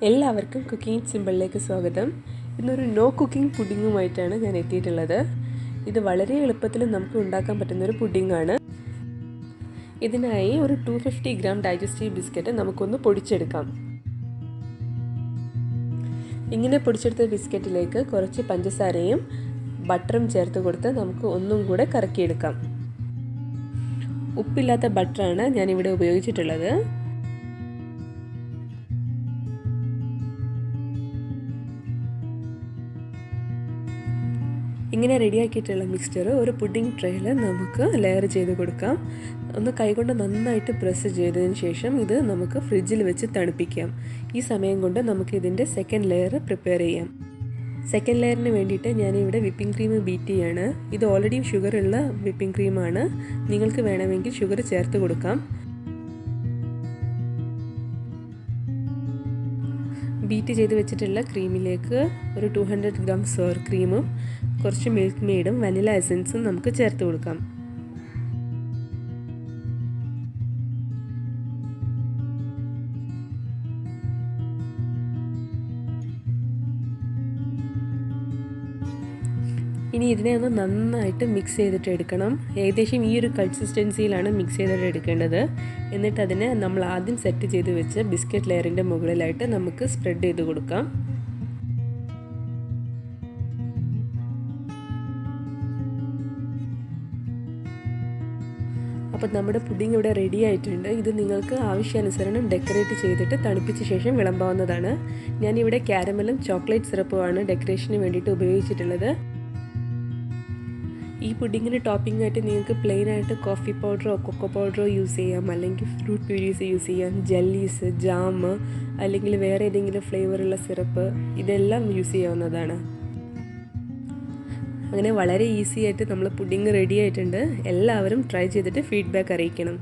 എല്ലാവർക്കും കുക്കിംഗ് സിമ്പിളിലേക്ക് സ്വാഗതം. ഇന്നൊരു നോ കുക്കിംഗ് പുഡിങ്ങുമായിട്ടാണ് ഞാൻ എത്തിയിട്ടുള്ളത്. ഇത് വളരെ എളുപ്പത്തിൽ നമുക്ക് ഉണ്ടാക്കാൻ പറ്റുന്നൊരു പുഡിങ്ങാണ്. ഇതിനായി ഒരു 250 ഗ്രാം ഡൈജസ്റ്റീവ് ബിസ്ക്കറ്റ് നമുക്കൊന്ന് പൊടിച്ചെടുക്കാം. ഇങ്ങനെ പൊടിച്ചെടുത്ത ബിസ്ക്കറ്റിലേക്ക് കുറച്ച് പഞ്ചസാരയും ബട്ടറും ചേർത്ത് കൊടുത്ത് നമുക്ക് ഒന്നും കൂടെ കറക്കിയെടുക്കാം. ഉപ്പില്ലാത്ത ബട്ടറാണ് ഞാനിവിടെ ഉപയോഗിച്ചിട്ടുള്ളത്. ഇങ്ങനെ റെഡിയാക്കിയിട്ടുള്ള മിക്സ്ചർ ഒരു പുഡിംഗ് ട്രേയിൽ നമുക്ക് ലെയർ ചെയ്ത് കൊടുക്കാം. ഒന്ന് കൈകൊണ്ട് നന്നായിട്ട് പ്രസ് ചെയ്തതിന് ശേഷം ഇത് നമുക്ക് ഫ്രിഡ്ജിൽ വെച്ച് തണുപ്പിക്കാം. ഈ സമയം കൊണ്ട് നമുക്ക് ഇതിൻ്റെ സെക്കൻഡ് ലെയർ പ്രിപ്പയർ ചെയ്യാം. സെക്കൻഡ് ലെയറിന് വേണ്ടിയിട്ട് ഞാനിവിടെ വിപ്പിംഗ് ക്രീം ബീറ്റ് ചെയ്യാണ്. ഇത് ഓൾറെഡി ഷുഗറുള്ള വിപ്പിംഗ് ക്രീമാണ്. നിങ്ങൾക്ക് വേണമെങ്കിൽ ഷുഗർ ചേർത്ത് കൊടുക്കാം. ബീറ്റ് ചെയ്ത് വെച്ചിട്ടുള്ള ക്രീമിലേക്ക് ഒരു 200 ഗ്രാം സോർ ക്രീമും കുറച്ച് മിൽക്ക് മെയ്ഡും വനില എസൻസും നമുക്ക് ചേർത്ത് കൊടുക്കാം. ഇനി ഇതിനെ ഒന്ന് നന്നായിട്ട് മിക്സ് ചെയ്തിട്ട് എടുക്കണം. ഏകദേശം ഈ ഒരു കൺസിസ്റ്റൻസിയിലാണ് മിക്സ് ചെയ്തിട്ട് എടുക്കേണ്ടത്. എന്നിട്ട് അതിനെ നമ്മൾ ആദ്യം സെറ്റ് ചെയ്ത് വെച്ച് ബിസ്ക്കറ്റ് ലെയറിൻ്റെ മുകളിലായിട്ട് നമുക്ക് സ്പ്രെഡ് ചെയ്ത് കൊടുക്കാം. അപ്പോൾ നമ്മുടെ പുഡിംഗ് ഇവിടെ റെഡി ആയിട്ടുണ്ട്. ഇത് നിങ്ങൾക്ക് ആവശ്യാനുസരണം ഡെക്കറേറ്റ് ചെയ്തിട്ട് തണുപ്പിച്ച ശേഷം വിളമ്പാവുന്നതാണ്. ഞാനിവിടെ കാരമലും ചോക്ലേറ്റ് സിറപ്പുമാണ് ഡെക്കറേഷന് വേണ്ടിയിട്ട് ഉപയോഗിച്ചിട്ടുള്ളത്. ഈ പുഡിങ്ങിന് ടോപ്പിംഗ് ആയിട്ട് നിങ്ങൾക്ക് പ്ലെയിൻ ആയിട്ട് കോഫി പൗഡറോ കൊക്കോ പൗഡറോ യൂസ് ചെയ്യാം, അല്ലെങ്കിൽ ഫ്രൂട്ട് പ്യൂരീസ് യൂസ് ചെയ്യാം, ജെല്ലീസ്, ജാം, അല്ലെങ്കിൽ വേറെ ഏതെങ്കിലും ഫ്ലേവറുള്ള സിറപ്പ്, ഇതെല്ലാം യൂസ് ചെയ്യാവുന്നതാണ്. അങ്ങനെ വളരെ ഈസി ആയിട്ട് നമ്മൾ പുഡിങ് റെഡി ആയിട്ടുണ്ട്. എല്ലാവരും ട്രൈ ചെയ്തിട്ട് ഫീഡ്ബാക്ക് അറിയിക്കണം.